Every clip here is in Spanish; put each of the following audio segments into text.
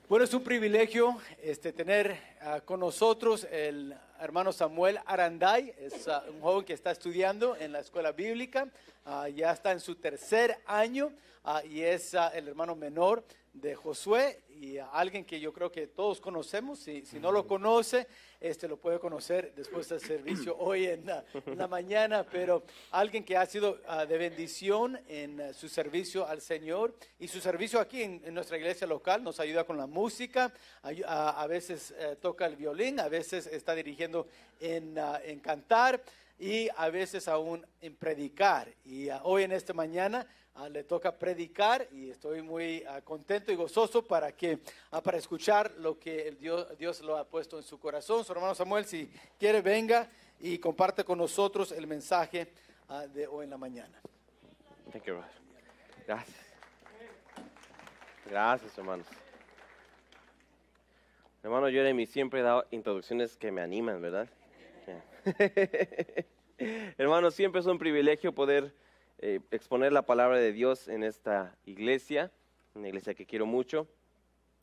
Bueno, es un privilegio tener con nosotros el hermano Samuel Aranday. Es un joven que está estudiando en la escuela bíblica, ya está en su tercer año y es el hermano menor de Josué y alguien que yo creo que todos conocemos. Si no lo conoce, lo puede conocer después del servicio hoy en la mañana, pero alguien que ha sido de bendición en su servicio al Señor y su servicio aquí en nuestra iglesia local. Nos ayuda con la música, a veces toca el violín, a veces está dirigiendo en cantar y a veces aún en predicar. Y hoy en esta mañana le toca predicar y estoy muy contento y gozoso para escuchar lo que Dios lo ha puesto en su corazón. Su hermano Samuel, si quiere, venga y comparte con nosotros el mensaje de hoy en la mañana. Thank you, brother. Gracias. Gracias, hermanos. Hermano Jeremy siempre da introducciones que me animan, ¿verdad? Hermanos, siempre es un privilegio poder exponer la palabra de Dios en esta iglesia, una iglesia que quiero mucho,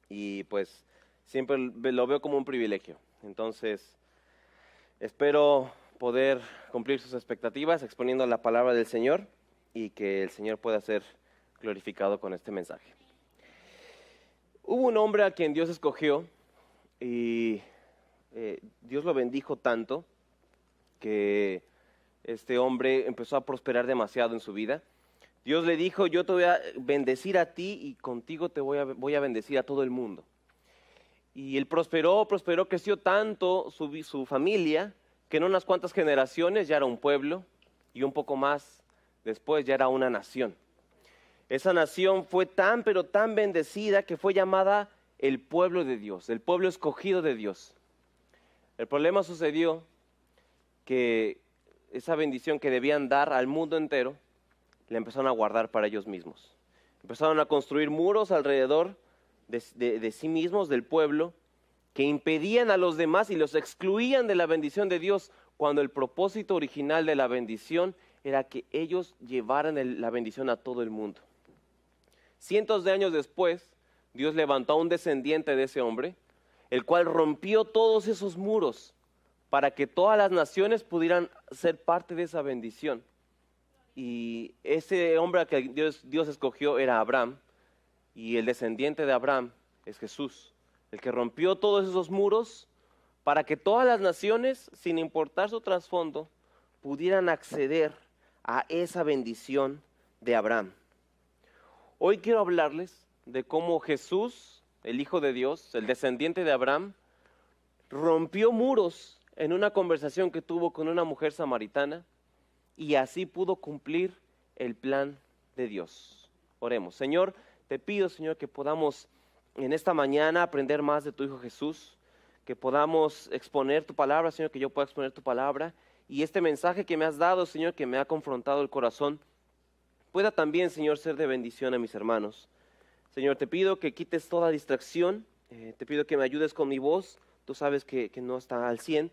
y pues siempre lo veo como un privilegio. Entonces, espero poder cumplir sus expectativas exponiendo la palabra del Señor y que el Señor pueda ser glorificado con este mensaje. Hubo un hombre a quien Dios escogió y Dios lo bendijo tanto que este hombre empezó a prosperar demasiado en su vida. Dios le dijo: yo te voy a bendecir a ti y contigo te voy a bendecir a todo el mundo. Y él prosperó, creció tanto su familia, que en unas cuantas generaciones ya era un pueblo, y un poco más después ya era una nación. Esa nación fue pero tan bendecida que fue llamada el pueblo de Dios, el pueblo escogido de Dios. El problema sucedió que esa bendición que debían dar al mundo entero, la empezaron a guardar para ellos mismos. Empezaron a construir muros alrededor de sí mismos, del pueblo, que impedían a los demás y los excluían de la bendición de Dios, cuando el propósito original de la bendición era que ellos llevaran la bendición a todo el mundo. Cientos de años después, Dios levantó a un descendiente de ese hombre, el cual rompió todos esos muros para que todas las naciones pudieran ser parte de esa bendición. Y ese hombre a que Dios escogió era Abraham, y el descendiente de Abraham es Jesús, el que rompió todos esos muros para que todas las naciones, sin importar su trasfondo, pudieran acceder a esa bendición de Abraham. Hoy quiero hablarles de cómo Jesús, el Hijo de Dios, el descendiente de Abraham, rompió muros en una conversación que tuvo con una mujer samaritana, y así pudo cumplir el plan de Dios. Oremos. Señor, te pido, Señor, que podamos en esta mañana aprender más de tu Hijo Jesús, que podamos exponer tu palabra, Señor, que yo pueda exponer tu palabra, y este mensaje que me has dado, Señor, que me ha confrontado el corazón, pueda también, Señor, ser de bendición a mis hermanos. Señor, te pido que quites toda distracción, te pido que me ayudes con mi voz. Tú sabes que no está al 100,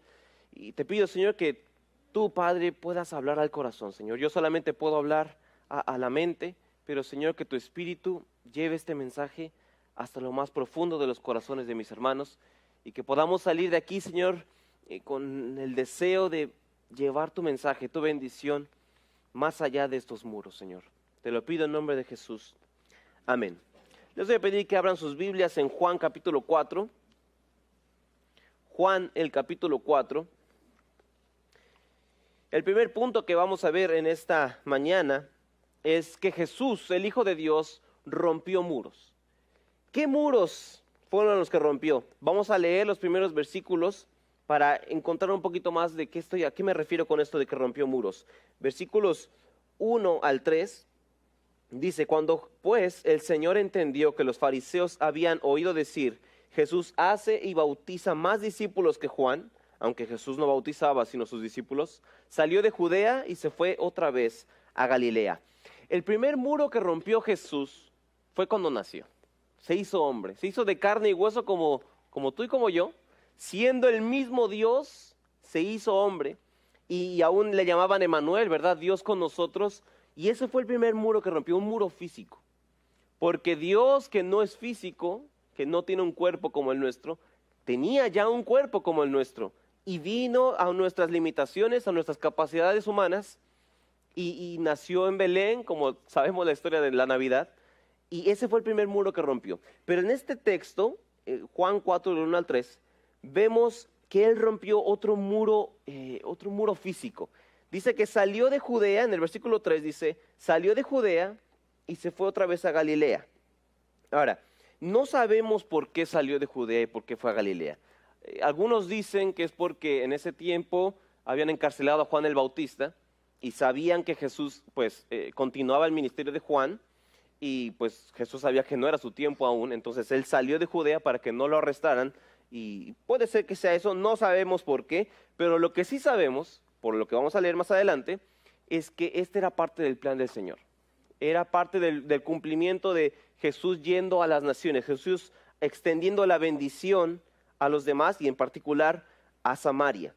y te pido, Señor, que tú, Padre, puedas hablar al corazón, Señor. Yo solamente puedo hablar a la mente, pero, Señor, que tu Espíritu lleve este mensaje hasta lo más profundo de los corazones de mis hermanos, y que podamos salir de aquí, Señor, con el deseo de llevar tu mensaje, tu bendición, más allá de estos muros, Señor. Te lo pido en nombre de Jesús. Amén. Les voy a pedir que abran sus Biblias en Juan capítulo 4. Juan, el capítulo 4. El primer punto que vamos a ver en esta mañana es que Jesús, el Hijo de Dios, rompió muros. ¿Qué muros fueron los que rompió? Vamos a leer los primeros versículos para encontrar un poquito más de a qué me refiero con esto de que rompió muros. Versículos 1 al 3 dice: cuando pues el Señor entendió que los fariseos habían oído decir: Jesús hace y bautiza más discípulos que Juan, aunque Jesús no bautizaba sino sus discípulos, salió de Judea y se fue otra vez a Galilea. El primer muro que rompió Jesús fue cuando nació. Se hizo hombre, se hizo de carne y hueso como tú y como yo. Siendo el mismo Dios, se hizo hombre, y aún le llamaban Emmanuel, ¿verdad? Dios con nosotros. Y ese fue el primer muro que rompió, un muro físico. Porque Dios, que no es físico, que no tiene un cuerpo como el nuestro, tenía ya un cuerpo como el nuestro y vino a nuestras limitaciones, a nuestras capacidades humanas y nació en Belén, como sabemos la historia de la Navidad, y ese fue el primer muro que rompió. Pero en este texto, Juan 4, del 1 al 3, vemos que él rompió otro muro físico. Dice que salió de Judea, en el versículo 3 dice, salió de Judea y se fue otra vez a Galilea. Ahora, no sabemos por qué salió de Judea y por qué fue a Galilea. Algunos dicen que es porque en ese tiempo habían encarcelado a Juan el Bautista y sabían que Jesús continuaba el ministerio de Juan y pues Jesús sabía que no era su tiempo aún, entonces él salió de Judea para que no lo arrestaran y puede ser que sea eso, no sabemos por qué, pero lo que sí sabemos, por lo que vamos a leer más adelante, es que este era parte del plan del Señor. Era parte del cumplimiento de Jesús yendo a las naciones, Jesús extendiendo la bendición a los demás y en particular a Samaria.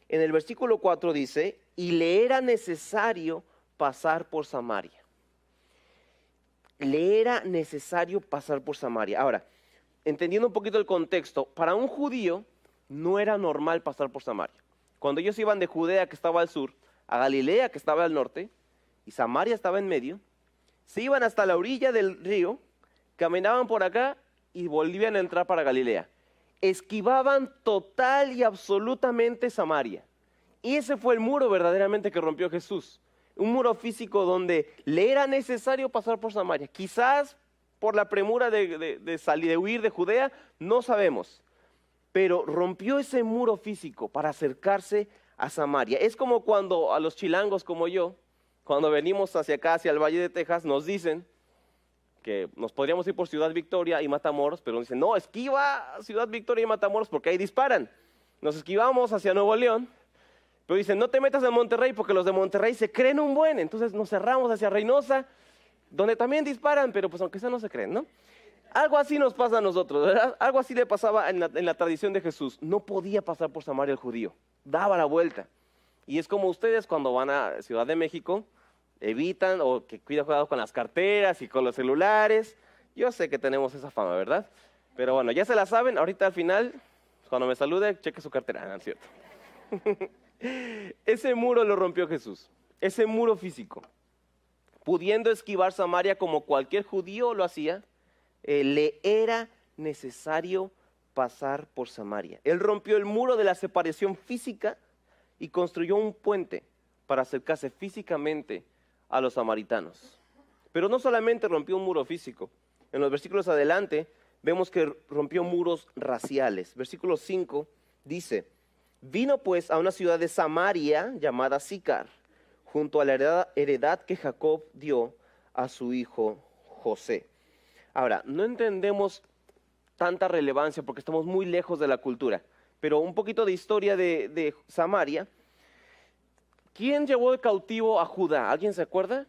En el versículo 4 dice, y le era necesario pasar por Samaria. Le era necesario pasar por Samaria. Ahora, entendiendo un poquito el contexto, para un judío no era normal pasar por Samaria. Cuando ellos iban de Judea, que estaba al sur, a Galilea, que estaba al norte, y Samaria estaba en medio, se iban hasta la orilla del río, caminaban por acá y volvían a entrar para Galilea. Esquivaban total y absolutamente Samaria. Y ese fue el muro verdaderamente que rompió Jesús. Un muro físico donde le era necesario pasar por Samaria. Quizás por la premura de salir, de huir de Judea, no sabemos. Pero rompió ese muro físico para acercarse a Samaria. Es como cuando a los chilangos como yo, cuando venimos hacia acá, hacia el Valle de Texas, nos dicen que nos podríamos ir por Ciudad Victoria y Matamoros, pero nos dicen, no, esquiva Ciudad Victoria y Matamoros porque ahí disparan. Nos esquivamos hacia Nuevo León, pero dicen, no te metas en Monterrey porque los de Monterrey se creen un buen. Entonces nos cerramos hacia Reynosa, donde también disparan, pero pues aunque sea no se creen, ¿no? Algo así nos pasa a nosotros, ¿verdad? Algo así le pasaba en la tradición de Jesús. No podía pasar por Samaria el judío, daba la vuelta. Y es como ustedes cuando van a Ciudad de México, evitan o que cuidado con las carteras y con los celulares. Yo sé que tenemos esa fama, ¿verdad? Pero bueno, ya se la saben. Ahorita al final, cuando me salude, cheque su cartera, ¿no es cierto? Ese muro lo rompió Jesús, ese muro físico. Pudiendo esquivar Samaria como cualquier judío lo hacía, le era necesario pasar por Samaria. Él rompió el muro de la separación física y construyó un puente para acercarse físicamente a los samaritanos. Pero no solamente rompió un muro físico. En los versículos adelante vemos que rompió muros raciales. Versículo 5 dice, vino pues a una ciudad de Samaria llamada Sicar, junto a la heredad que Jacob dio a su hijo José. Ahora, no entendemos tanta relevancia porque estamos muy lejos de la cultura, pero un poquito de historia de Samaria. ¿Quién llevó de cautivo a Judá? ¿Alguien se acuerda?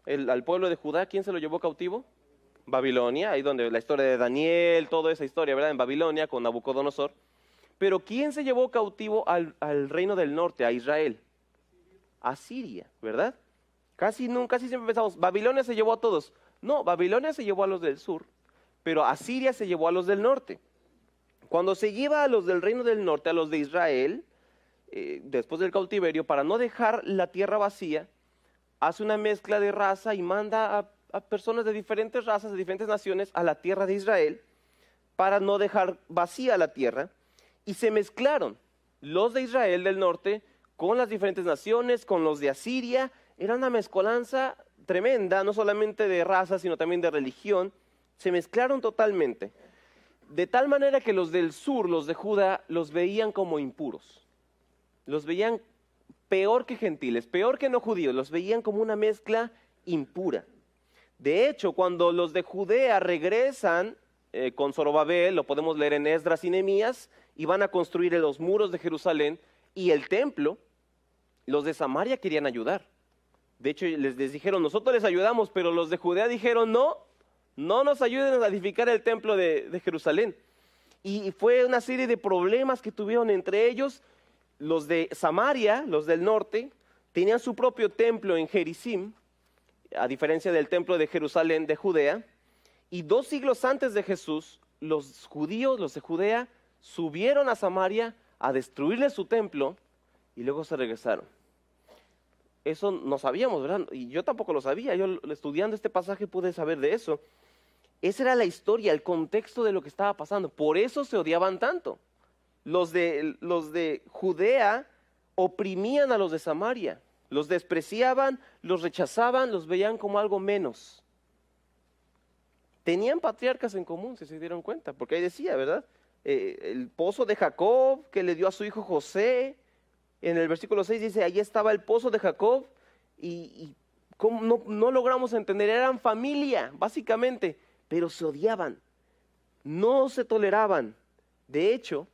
Al pueblo de Judá, ¿quién se lo llevó cautivo? Babilonia, ahí donde la historia de Daniel, toda esa historia, ¿verdad? En Babilonia con Nabucodonosor. Pero ¿quién se llevó cautivo al reino del norte, a Israel? Asiria, ¿verdad? Casi siempre pensamos, Babilonia se llevó a todos. No, Babilonia se llevó a los del sur, pero Asiria se llevó a los del norte. Cuando se lleva a los del reino del norte, a los de Israel, después del cautiverio, para no dejar la tierra vacía, hace una mezcla de raza y manda a personas de diferentes razas, de diferentes naciones, a la tierra de Israel, para no dejar vacía la tierra. Y se mezclaron los de Israel del norte con las diferentes naciones, con los de Asiria. Era una mezcolanza tremenda, no solamente de raza, sino también de religión. Se mezclaron totalmente. De tal manera que los del sur, los de Judá, los veían como impuros. Los veían peor que gentiles, peor que no judíos. Los veían como una mezcla impura. De hecho, cuando los de Judea regresan con Zorobabel, lo podemos leer en Esdras y Nehemías, y van a construir los muros de Jerusalén y el templo, los de Samaria querían ayudar. De hecho, les dijeron, nosotros les ayudamos, pero los de Judea dijeron, no nos ayuden a edificar el templo de Jerusalén. Y fue una serie de problemas que tuvieron entre ellos. Los de Samaria, los del norte, tenían su propio templo en Gerizim, a diferencia del templo de Jerusalén de Judea. Y 2 siglos antes de Jesús, los judíos, los de Judea, subieron a Samaria a destruirle su templo y luego se regresaron. Eso no sabíamos, ¿verdad? Y yo tampoco lo sabía. Yo estudiando este pasaje pude saber de eso. Esa era la historia, el contexto de lo que estaba pasando. Por eso se odiaban tanto. Los de Judea oprimían a los de Samaria. Los despreciaban, los rechazaban, los veían como algo menos. Tenían patriarcas en común, si se dieron cuenta, porque ahí decía, ¿verdad? El pozo de Jacob que le dio a su hijo José. En el versículo 6 dice, ahí estaba el pozo de Jacob. Y ¿cómo no logramos entender? Eran familia, básicamente, pero se odiaban. No se toleraban. De hecho,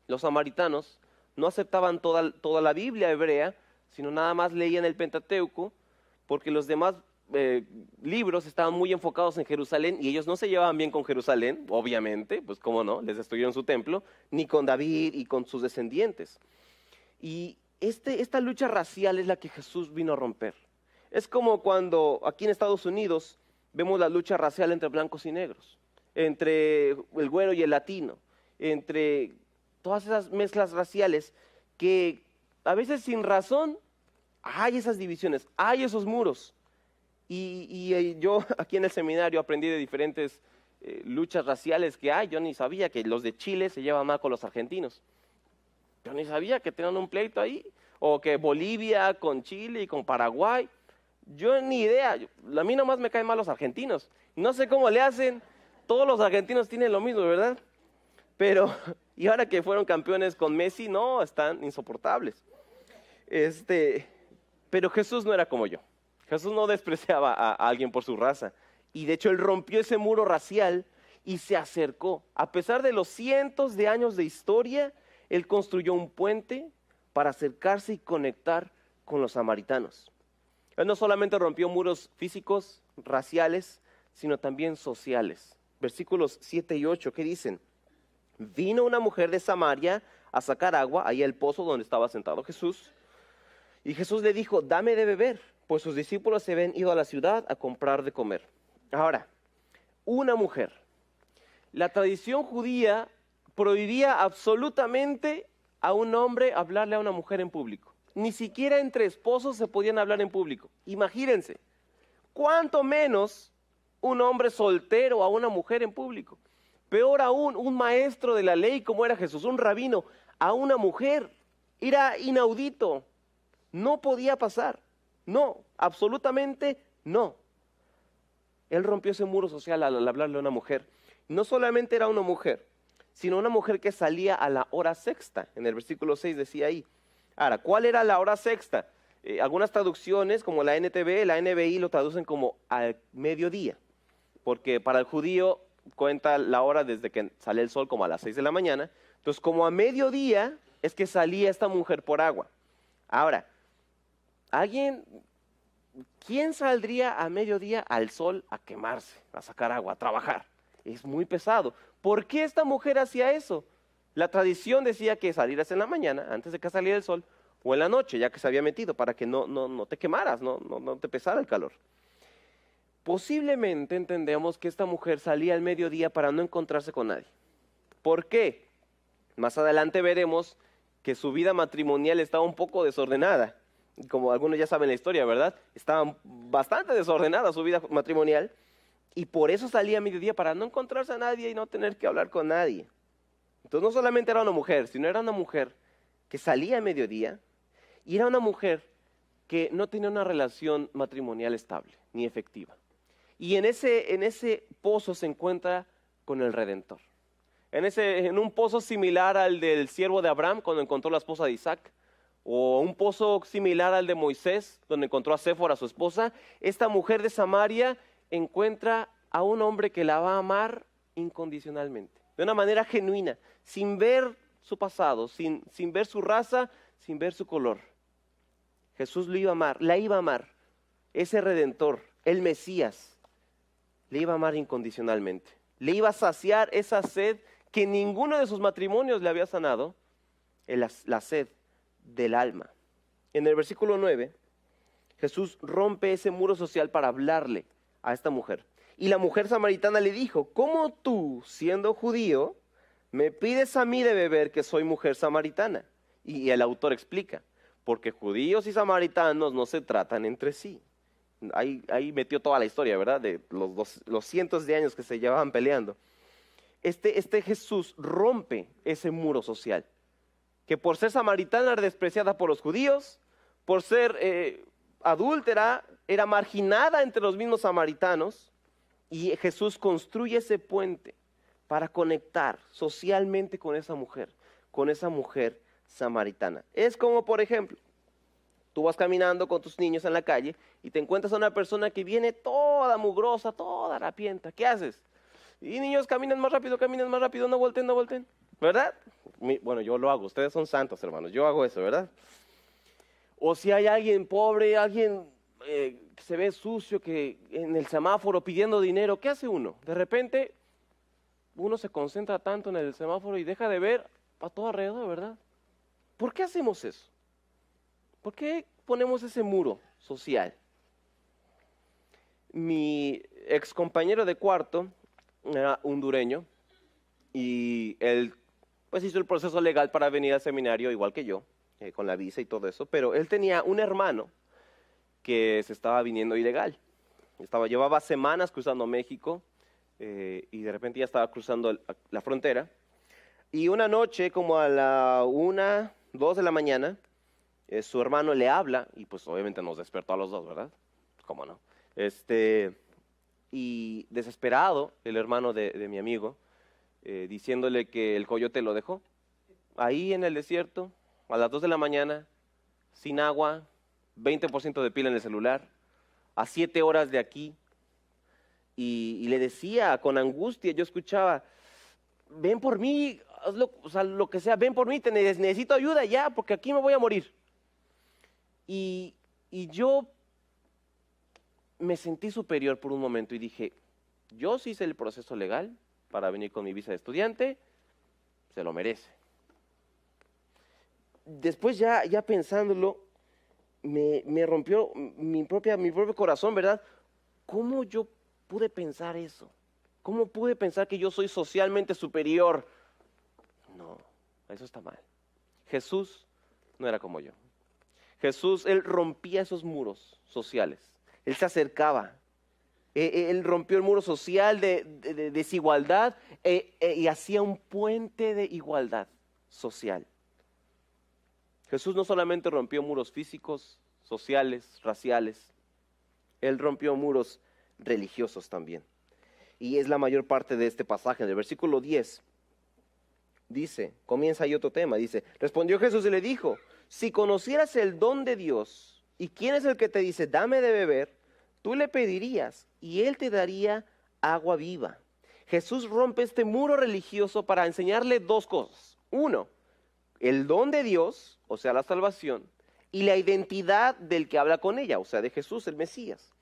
los samaritanos no aceptaban toda la Biblia hebrea, sino nada más leían el Pentateuco, porque los demás libros estaban muy enfocados en Jerusalén y ellos no se llevaban bien con Jerusalén, obviamente, pues cómo no, les destruyeron su templo, ni con David y con sus descendientes. Y esta lucha racial es la que Jesús vino a romper. Es como cuando aquí en Estados Unidos vemos la lucha racial entre blancos y negros, entre el güero y el latino, entre todas esas mezclas raciales que a veces sin razón hay esas divisiones, hay esos muros. Y yo aquí en el seminario aprendí de diferentes luchas raciales que hay. Yo ni sabía que los de Chile se llevan mal con los argentinos. Yo ni sabía que tenían un pleito ahí. O que Bolivia con Chile y con Paraguay. Yo ni idea. A mí nomás me caen mal los argentinos. No sé cómo le hacen. Todos los argentinos tienen lo mismo, ¿verdad? Pero, y ahora que fueron campeones con Messi, no, están insoportables. Pero Jesús no era como yo. Jesús no despreciaba a alguien por su raza. Y de hecho él rompió ese muro racial y se acercó. A pesar de los cientos de años de historia, él construyó un puente para acercarse y conectar con los samaritanos. Él no solamente rompió muros físicos, raciales, sino también sociales. Versículos 7 y 8, ¿qué dicen? Vino una mujer de Samaria a sacar agua, ahí al pozo donde estaba sentado Jesús. Y Jesús le dijo, dame de beber, pues sus discípulos se habían ido a la ciudad a comprar de comer. Ahora, una mujer. La tradición judía prohibía absolutamente a un hombre hablarle a una mujer en público. Ni siquiera entre esposos se podían hablar en público. Imagínense, cuánto menos un hombre soltero a una mujer en público. Peor aún, un maestro de la ley como era Jesús, un rabino, a una mujer. Era inaudito. No podía pasar. No, absolutamente no. Él rompió ese muro social al hablarle a una mujer. No solamente era una mujer, sino una mujer que salía a la hora sexta. En el versículo 6 decía ahí. Ahora, ¿cuál era la hora sexta? Algunas traducciones, como la NTV, la NBI, lo traducen como al mediodía. Porque para el judío cuenta la hora desde que sale el sol como a las 6 de la mañana. Entonces, como a mediodía es que salía esta mujer por agua. Ahora, ¿quién saldría a mediodía al sol a quemarse, a sacar agua, a trabajar? Es muy pesado. ¿Por qué esta mujer hacía eso? La tradición decía que salieras en la mañana, antes de que saliera el sol, o en la noche, ya que se había metido, para que no te quemaras, no te pesara el calor. Posiblemente entendemos que esta mujer salía al mediodía para no encontrarse con nadie. ¿Por qué? Más adelante veremos que su vida matrimonial estaba un poco desordenada. Como algunos ya saben la historia, ¿verdad? Estaba bastante desordenada su vida matrimonial y por eso salía a mediodía para no encontrarse a nadie y no tener que hablar con nadie. Entonces no solamente era una mujer, sino era una mujer que salía a mediodía y era una mujer que no tenía una relación matrimonial estable ni efectiva. Y en ese pozo se encuentra con el Redentor. En un pozo similar al del siervo de Abraham cuando encontró la esposa de Isaac, o un pozo similar al de Moisés, donde encontró a Séfora, su esposa, esta mujer de Samaria encuentra a un hombre que la va a amar incondicionalmente, de una manera genuina, sin ver su pasado, sin ver su raza, sin ver su color. Jesús la iba a amar, ese Redentor, el Mesías, le iba a amar incondicionalmente. Le iba a saciar esa sed que ninguno de sus matrimonios le había sanado, la sed del alma. En el versículo 9, Jesús rompe ese muro social para hablarle a esta mujer. Y la mujer samaritana le dijo, ¿cómo tú, siendo judío, me pides a mí de beber que soy mujer samaritana? Y el autor explica, porque judíos y samaritanos no se tratan entre sí. Ahí metió toda la historia, ¿verdad? De los cientos de años que se llevaban peleando. Este Jesús rompe ese muro social, que por ser samaritana era despreciada por los judíos, por ser adúltera, era marginada entre los mismos samaritanos, y Jesús construye ese puente para conectar socialmente con esa mujer samaritana. Es como, por ejemplo, tú vas caminando con tus niños en la calle y te encuentras a una persona que viene toda mugrosa, toda harapienta. ¿Qué haces? Y niños, caminen más rápido, no volteen, ¿verdad? Bueno, yo lo hago, ustedes son santos, hermanos, yo hago eso, ¿verdad? O si hay alguien pobre, alguien que se ve sucio, que en el semáforo pidiendo dinero, ¿qué hace uno? De repente, uno se concentra tanto en el semáforo y deja de ver a todo alrededor, ¿verdad? ¿Por qué hacemos eso? ¿Por qué ponemos ese muro social? Mi ex compañero de cuarto era hondureño y él pues hizo el proceso legal para venir al seminario igual que yo, con la visa y todo eso, pero él tenía un hermano que se estaba viniendo ilegal. Llevaba semanas cruzando México y de repente ya estaba cruzando la frontera. Y una noche, como a la 1, 2 de la mañana, su hermano le habla, y pues obviamente nos despertó a los dos, ¿verdad? ¿Cómo no? Y desesperado, el hermano de mi amigo, diciéndole que el coyote lo dejó, ahí en el desierto, a las 2 de la mañana, sin agua, 20% de pila en el celular, a 7 horas de aquí, y le decía con angustia, yo escuchaba, ven por mí, hazlo, o sea, lo que sea, ven por mí, necesito ayuda ya, porque aquí me voy a morir. Y yo me sentí superior por un momento y dije, yo sí hice el proceso legal para venir con mi visa de estudiante, se lo merece. Después ya pensándolo, me rompió mi propio corazón, ¿verdad? ¿Cómo yo pude pensar eso? ¿Cómo pude pensar que yo soy socialmente superior? No, eso está mal. Jesús no era como yo. Jesús, él rompía esos muros sociales. Él se acercaba. Él rompió el muro social de desigualdad y hacía un puente de igualdad social. Jesús no solamente rompió muros físicos, sociales, raciales. Él rompió muros religiosos también. Y es la mayor parte de este pasaje. En el versículo 10 dice, comienza ahí otro tema, dice, respondió Jesús y le dijo, si conocieras el don de Dios y quién es el que te dice, dame de beber, tú le pedirías y él te daría agua viva. Jesús rompe este muro religioso para enseñarle dos cosas. Uno, el don de Dios, o sea, la salvación, y la identidad del que habla con ella, o sea, de Jesús, el Mesías.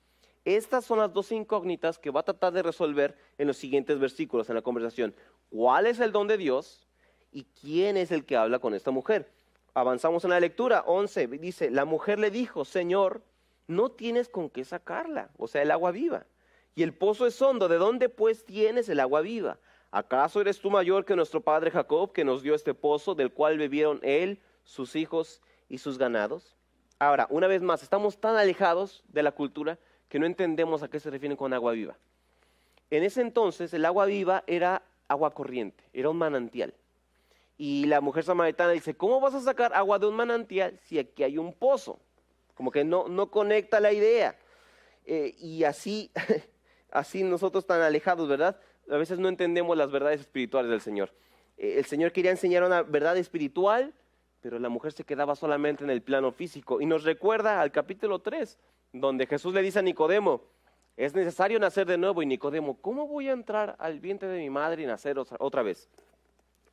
Estas son las dos incógnitas que va a tratar de resolver en los siguientes versículos en la conversación. ¿Cuál es el don de Dios y quién es el que habla con esta mujer? Avanzamos en la lectura, 11, dice, la mujer le dijo, Señor, no tienes con qué sacarla, o sea, el agua viva. Y el pozo es hondo, ¿de dónde pues tienes el agua viva? ¿Acaso eres tú mayor que nuestro padre Jacob, que nos dio este pozo, del cual bebieron él, sus hijos y sus ganados? Ahora, una vez más, estamos tan alejados de la cultura que no entendemos a qué se refieren con agua viva. En ese entonces, el agua viva era agua corriente, era un manantial. Y la mujer samaritana dice, ¿cómo vas a sacar agua de un manantial si aquí hay un pozo? Como que no conecta la idea. Y así, así nosotros tan alejados, ¿verdad? A veces no entendemos las verdades espirituales del Señor. El Señor quería enseñar una verdad espiritual, pero la mujer se quedaba solamente en el plano físico. Y nos recuerda al capítulo 3, donde Jesús le dice a Nicodemo, es necesario nacer de nuevo. Y Nicodemo, ¿cómo voy a entrar al vientre de mi madre y nacer otra vez?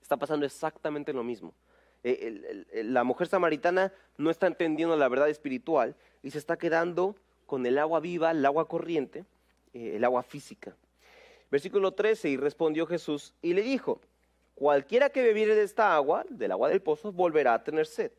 Está pasando exactamente lo mismo. La mujer samaritana no está entendiendo la verdad espiritual y se está quedando con el agua viva, el agua corriente, el agua física. Versículo 13, y respondió Jesús y le dijo, cualquiera que bebiere de esta agua, del agua del pozo, volverá a tener sed.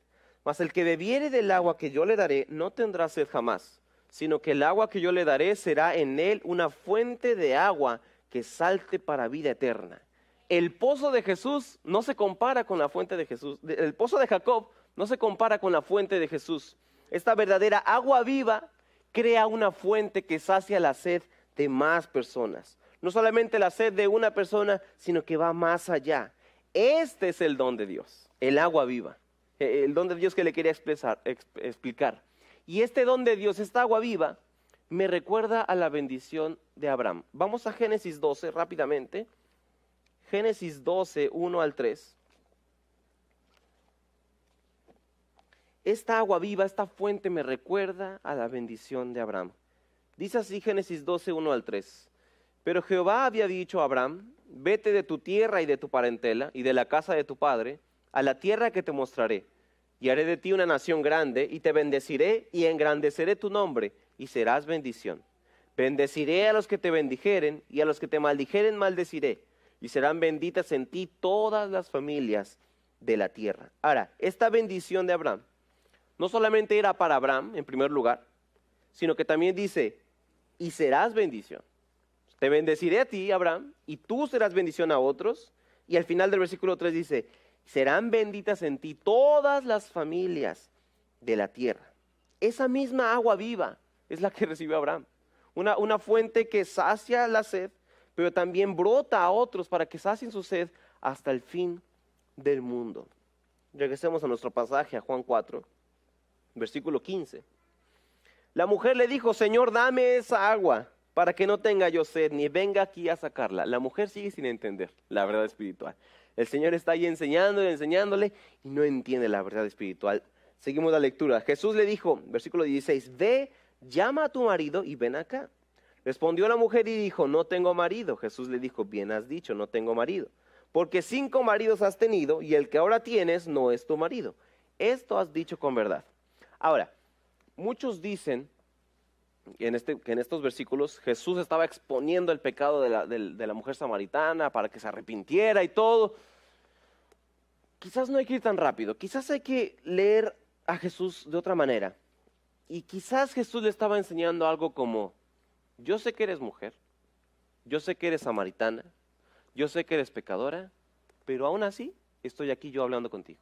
Mas el que bebiere del agua que yo le daré, no tendrá sed jamás, sino que el agua que yo le daré será en él una fuente de agua que salte para vida eterna. El pozo de Jesús no se compara con la fuente de Jesús. El pozo de Jacob no se compara con la fuente de Jesús. Esta verdadera agua viva crea una fuente que sacia la sed de más personas. No solamente la sed de una persona, sino que va más allá. Este es el don de Dios, el agua viva. El don de Dios que le quería explicar. Y este don de Dios, esta agua viva, me recuerda a la bendición de Abraham. Vamos a Génesis 12 rápidamente. Génesis 12, 1 al 3. Esta agua viva, esta fuente me recuerda a la bendición de Abraham. Dice así Génesis 12, 1 al 3. Pero Jehová había dicho a Abraham, vete de tu tierra y de tu parentela y de la casa de tu padre, a la tierra que te mostraré. Y haré de ti una nación grande, y te bendeciré y engrandeceré tu nombre, y serás bendición. Bendeciré a los que te bendijeren, y a los que te maldijeren maldeciré, y serán benditas en ti todas las familias de la tierra. Ahora, esta bendición de Abraham no solamente era para Abraham, en primer lugar, sino que también dice, y serás bendición. Te bendeciré a ti, Abraham, y tú serás bendición a otros. Y al final del versículo 3 dice, serán benditas en ti todas las familias de la tierra. Esa misma agua viva es la que recibió Abraham. Una fuente que sacia la sed, pero también brota a otros para que sacien su sed hasta el fin del mundo. Regresemos a nuestro pasaje, a Juan 4, versículo 15. La mujer le dijo, Señor, dame esa agua para que no tenga yo sed, ni venga aquí a sacarla. La mujer sigue sin entender la verdad espiritual. El Señor está ahí enseñándole y no entiende la verdad espiritual. Seguimos la lectura. Jesús le dijo, versículo 16, ve, llama a tu marido y ven acá. Respondió la mujer y dijo, no tengo marido. Jesús le dijo, bien has dicho, no tengo marido. Porque 5 maridos has tenido y el que ahora tienes no es tu marido. Esto has dicho con verdad. Ahora, muchos dicen que en estos versículos Jesús estaba exponiendo el pecado de la mujer samaritana para que se arrepintiera y todo. Quizás no hay que ir tan rápido, quizás hay que leer a Jesús de otra manera. Y quizás Jesús le estaba enseñando algo como, yo sé que eres mujer, yo sé que eres samaritana, yo sé que eres pecadora, pero aún así estoy aquí yo hablando contigo.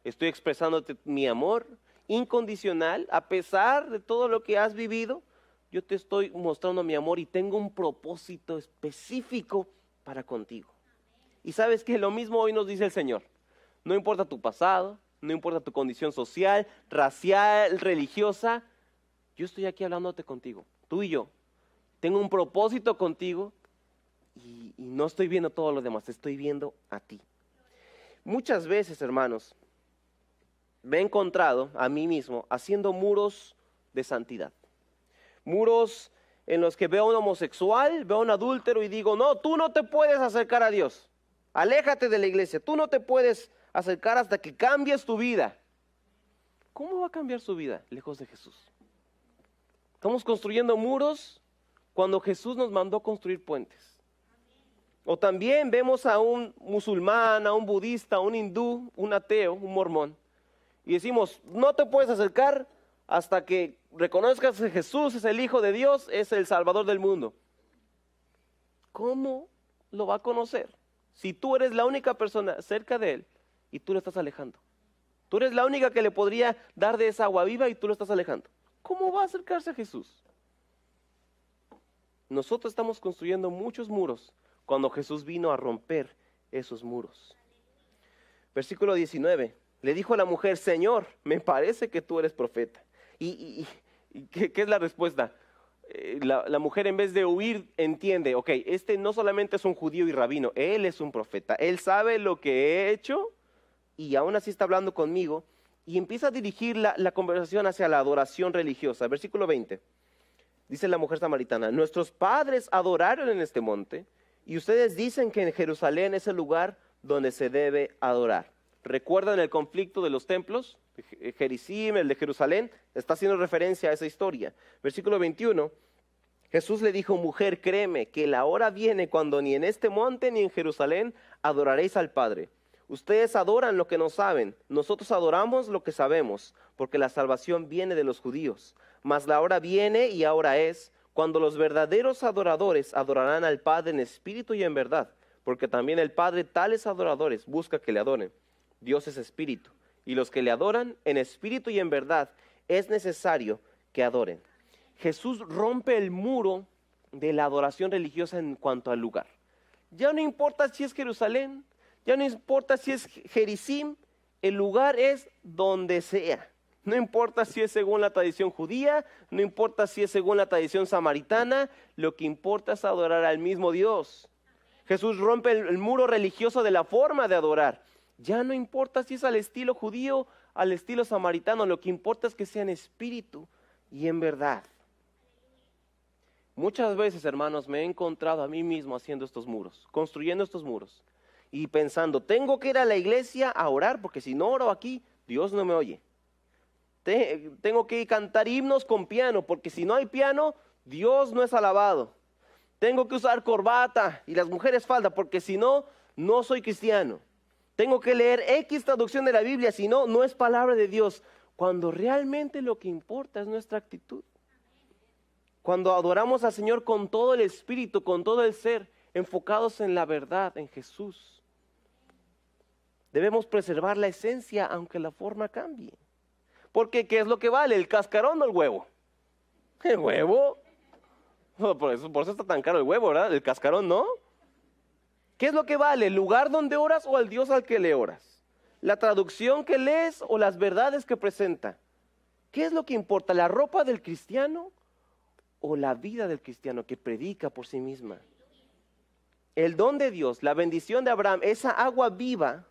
Estoy expresándote mi amor incondicional, a pesar de todo lo que has vivido, yo te estoy mostrando mi amor y tengo un propósito específico para contigo. Y sabes que lo mismo hoy nos dice el Señor. No importa tu pasado, no importa tu condición social, racial, religiosa, yo estoy aquí hablándote contigo, tú y yo. Tengo un propósito contigo y no estoy viendo todo lo demás, estoy viendo a ti. Muchas veces, hermanos, me he encontrado a mí mismo haciendo muros de santidad. Muros en los que veo a un homosexual, veo a un adúltero y digo, no, tú no te puedes acercar a Dios. Aléjate de la iglesia, tú no te puedes acercar hasta que cambies tu vida. ¿Cómo va a cambiar su vida lejos de Jesús? Estamos construyendo muros cuando Jesús nos mandó construir puentes. O también vemos a un musulmán, a un budista, a un hindú, un ateo, un mormón, y decimos, no te puedes acercar hasta que reconozcas que Jesús es el Hijo de Dios, es el Salvador del mundo. ¿Cómo lo va a conocer si tú eres la única persona cerca de Él y tú lo estás alejando? Tú eres la única que le podría dar de esa agua viva y tú lo estás alejando. ¿Cómo va a acercarse a Jesús? Nosotros estamos construyendo muchos muros cuando Jesús vino a romper esos muros. Versículo 19. Le dijo a la mujer, Señor, me parece que tú eres profeta. ¿Y qué es la respuesta? La mujer, en vez de huir, entiende, ok, este no solamente es un judío y rabino, él es un profeta. Él sabe lo que he hecho y aún así está hablando conmigo. Y empieza a dirigir la conversación hacia la adoración religiosa. Versículo 20. Dice la mujer samaritana, nuestros padres adoraron en este monte y ustedes dicen que en Jerusalén es el lugar donde se debe adorar. ¿Recuerdan el conflicto de los templos? Gerizim, el de Jerusalén, está haciendo referencia a esa historia. Versículo 21, Jesús le dijo, mujer, créeme que la hora viene cuando ni en este monte ni en Jerusalén adoraréis al Padre. Ustedes adoran lo que no saben, nosotros adoramos lo que sabemos, porque la salvación viene de los judíos. Mas la hora viene y ahora es, cuando los verdaderos adoradores adorarán al Padre en espíritu y en verdad, porque también el Padre tales adoradores busca que le adoren. Dios es espíritu, y los que le adoran en espíritu y en verdad es necesario que adoren. Jesús rompe el muro de la adoración religiosa en cuanto al lugar. Ya no importa si es Jerusalén, ya no importa si es Gerizim, el lugar es donde sea. No importa si es según la tradición judía, no importa si es según la tradición samaritana, lo que importa es adorar al mismo Dios. Jesús rompe el muro religioso de la forma de adorar. Ya no importa si es al estilo judío, al estilo samaritano, lo que importa es que sea en espíritu y en verdad. Muchas veces, hermanos, me he encontrado a mí mismo haciendo estos muros, construyendo estos muros y pensando, tengo que ir a la iglesia a orar porque si no oro aquí, Dios no me oye. Tengo que cantar himnos con piano porque si no hay piano, Dios no es alabado. Tengo que usar corbata y las mujeres falda porque si no, no soy cristiano. Tengo que leer X traducción de la Biblia, si no, no es palabra de Dios. Cuando realmente lo que importa es nuestra actitud. Cuando adoramos al Señor con todo el espíritu, con todo el ser, enfocados en la verdad, en Jesús. Debemos preservar la esencia aunque la forma cambie. Porque ¿qué es lo que vale? ¿El cascarón o el huevo? ¿El huevo? Por eso está tan caro el huevo, ¿verdad? El cascarón, ¿no? ¿Qué es lo que vale? ¿El lugar donde oras o al Dios al que le oras? ¿La traducción que lees o las verdades que presenta? ¿Qué es lo que importa? ¿La ropa del cristiano o la vida del cristiano que predica por sí misma? El don de Dios, la bendición de Abraham, esa agua viva,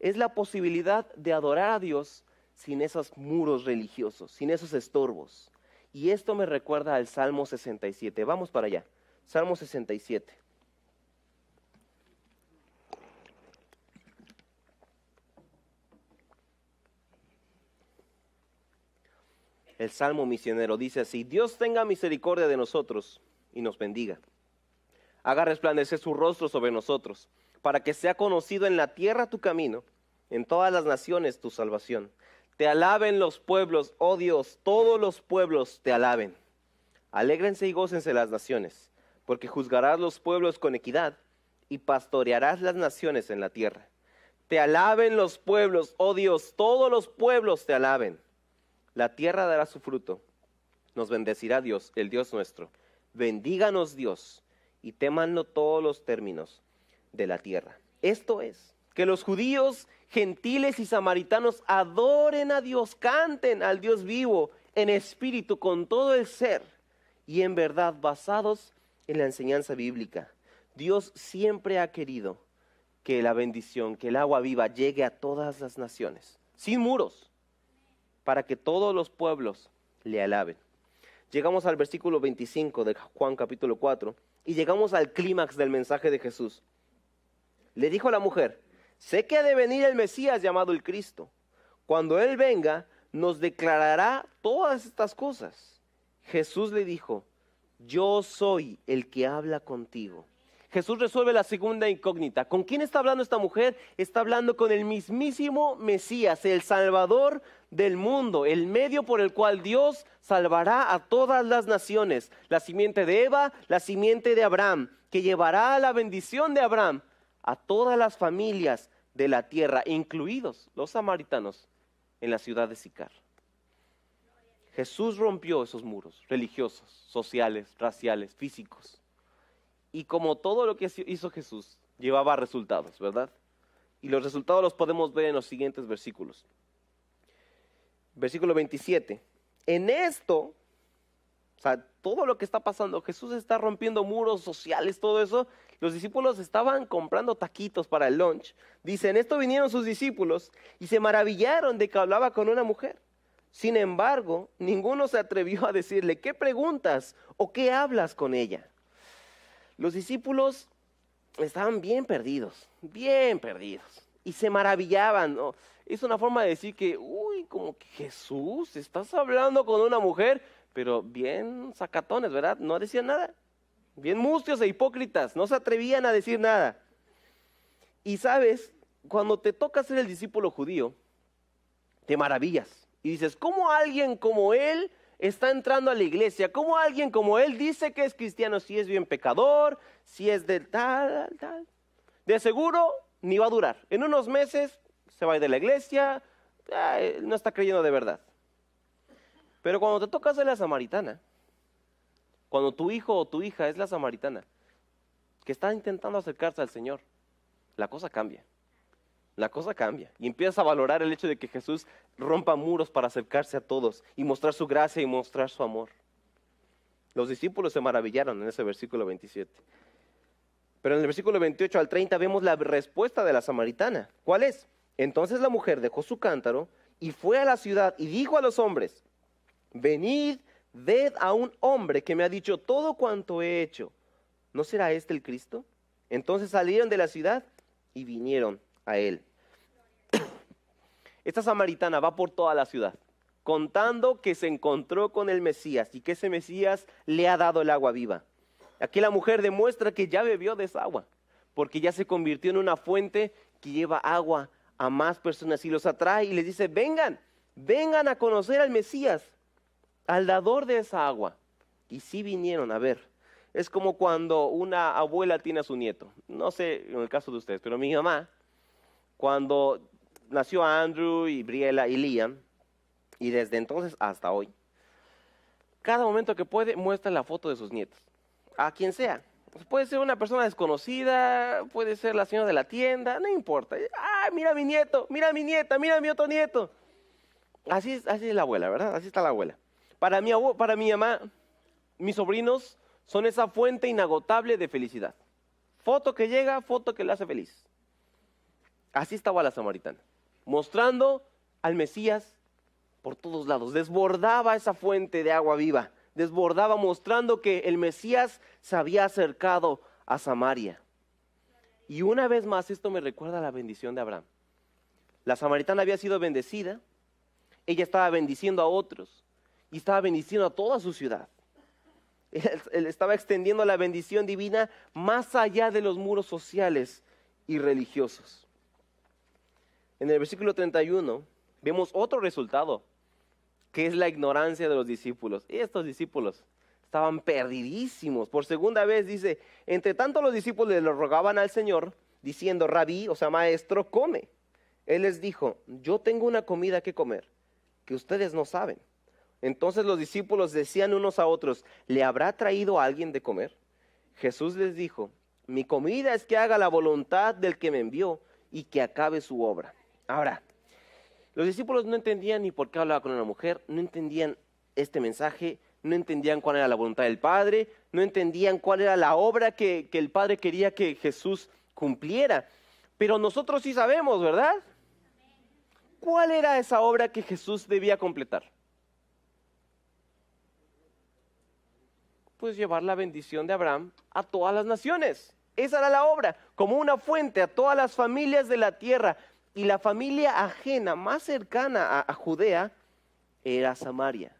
es la posibilidad de adorar a Dios sin esos muros religiosos, sin esos estorbos. Y esto me recuerda al Salmo 67. Vamos para allá. Salmo 67. El Salmo misionero dice así: Dios tenga misericordia de nosotros y nos bendiga. Haga resplandecer su rostro sobre nosotros, para que sea conocido en la tierra tu camino, en todas las naciones tu salvación. Te alaben los pueblos, oh Dios, todos los pueblos te alaben. Alégrense y gócense las naciones, porque juzgarás los pueblos con equidad y pastorearás las naciones en la tierra. Te alaben los pueblos, oh Dios, todos los pueblos te alaben. La tierra dará su fruto, nos bendecirá Dios, el Dios nuestro. Bendíganos Dios y témanlo todos los términos de la tierra. Esto es, que los judíos, gentiles y samaritanos adoren a Dios, canten al Dios vivo en espíritu con todo el ser y en verdad basados en la enseñanza bíblica. Dios siempre ha querido que la bendición, que el agua viva llegue a todas las naciones, sin muros, para que todos los pueblos le alaben. Llegamos al versículo 25 de Juan capítulo 4 y llegamos al clímax del mensaje de Jesús. Le dijo a la mujer: sé que ha de venir el Mesías llamado el Cristo. Cuando Él venga, nos declarará todas estas cosas. Jesús le dijo: yo soy el que habla contigo. Jesús resuelve la segunda incógnita. ¿Con quién está hablando esta mujer? Está hablando con el mismísimo Mesías, el Salvador del mundo, el medio por el cual Dios salvará a todas las naciones. La simiente de Eva, la simiente de Abraham, que llevará la bendición de Abraham a todas las familias de la tierra, incluidos los samaritanos en la ciudad de Sicar. Jesús rompió esos muros religiosos, sociales, raciales, físicos. Y como todo lo que hizo Jesús, llevaba resultados, ¿verdad? Y los resultados los podemos ver en los siguientes versículos. Versículo 27. En esto, o sea, todo lo que está pasando, Jesús está rompiendo muros sociales, todo eso. Los discípulos estaban comprando taquitos para el lunch. Dice, en esto vinieron sus discípulos y se maravillaron de que hablaba con una mujer. Sin embargo, ninguno se atrevió a decirle, ¿qué preguntas o qué hablas con ella? Los discípulos estaban bien perdidos, y se maravillaban, ¿no? Es una forma de decir que, como que Jesús, estás hablando con una mujer, pero bien sacatones, ¿verdad? No decían nada, bien mustios e hipócritas, no se atrevían a decir nada. Y sabes, cuando te toca ser el discípulo judío, te maravillas y dices, ¿cómo alguien como él está entrando a la iglesia? ¿Cómo alguien como él dice que es cristiano si es bien pecador, si es de tal? De seguro ni va a durar. En unos meses se va a ir de la iglesia, no está creyendo de verdad. Pero cuando te toca ser la samaritana, cuando tu hijo o tu hija es la samaritana, que está intentando acercarse al Señor, la cosa cambia. La cosa cambia y empiezas a valorar el hecho de que Jesús rompa muros para acercarse a todos y mostrar su gracia y mostrar su amor. Los discípulos se maravillaron en ese versículo 27. Pero en el versículo 28 al 30 vemos la respuesta de la samaritana. ¿Cuál es? Entonces la mujer dejó su cántaro y fue a la ciudad y dijo a los hombres: venid, ved a un hombre que me ha dicho todo cuanto he hecho. ¿No será este el Cristo? Entonces salieron de la ciudad y vinieron a él. Esta samaritana va por toda la ciudad contando que se encontró con el Mesías y que ese Mesías le ha dado el agua viva. Aquí la mujer demuestra que ya bebió de esa agua, porque ya se convirtió en una fuente que lleva agua a más personas y los atrae y les dice: vengan a conocer al Mesías, al dador de esa agua. Y sí vinieron a ver. Es como cuando una abuela tiene a su nieto. No sé en el caso de ustedes, pero mi mamá, cuando nació Andrew y Briella y Liam, y desde entonces hasta hoy, cada momento que puede muestra la foto de sus nietos, a quien sea. Puede ser una persona desconocida, puede ser la señora de la tienda, no importa. Mira a mi nieto, mira a mi nieta, mira a mi otro nieto. Así es la abuela, ¿verdad? Así está la abuela. Para mi mamá, mis sobrinos son esa fuente inagotable de felicidad. Foto que llega, foto que le hace feliz. Así estaba la samaritana, mostrando al Mesías por todos lados. Desbordaba esa fuente de agua viva. Desbordaba mostrando que el Mesías se había acercado a Samaria. Y una vez más esto me recuerda a la bendición de Abraham. La samaritana había sido bendecida. Ella estaba bendiciendo a otros y estaba bendiciendo a toda su ciudad. Él estaba extendiendo la bendición divina más allá de los muros sociales y religiosos. En el versículo 31 vemos otro resultado, que es la ignorancia de los discípulos. Y estos discípulos estaban perdidísimos. Por segunda vez dice: entre tanto los discípulos le rogaban al Señor, diciendo: Rabí, o sea, maestro, come. Él les dijo: yo tengo una comida que comer, que ustedes no saben. Entonces los discípulos decían unos a otros: ¿le habrá traído alguien de comer? Jesús les dijo: mi comida es que haga la voluntad del que me envió y que acabe su obra. Ahora, los discípulos no entendían ni por qué hablaba con una mujer, no entendían este mensaje, no entendían cuál era la voluntad del Padre, no entendían cuál era la obra que el Padre quería que Jesús cumpliera. Pero nosotros sí sabemos, ¿verdad? ¿Cuál era esa obra que Jesús debía completar? Pues llevar la bendición de Abraham a todas las naciones. Esa era la obra, como una fuente a todas las familias de la tierra. Y la familia ajena, más cercana a Judea, era Samaria.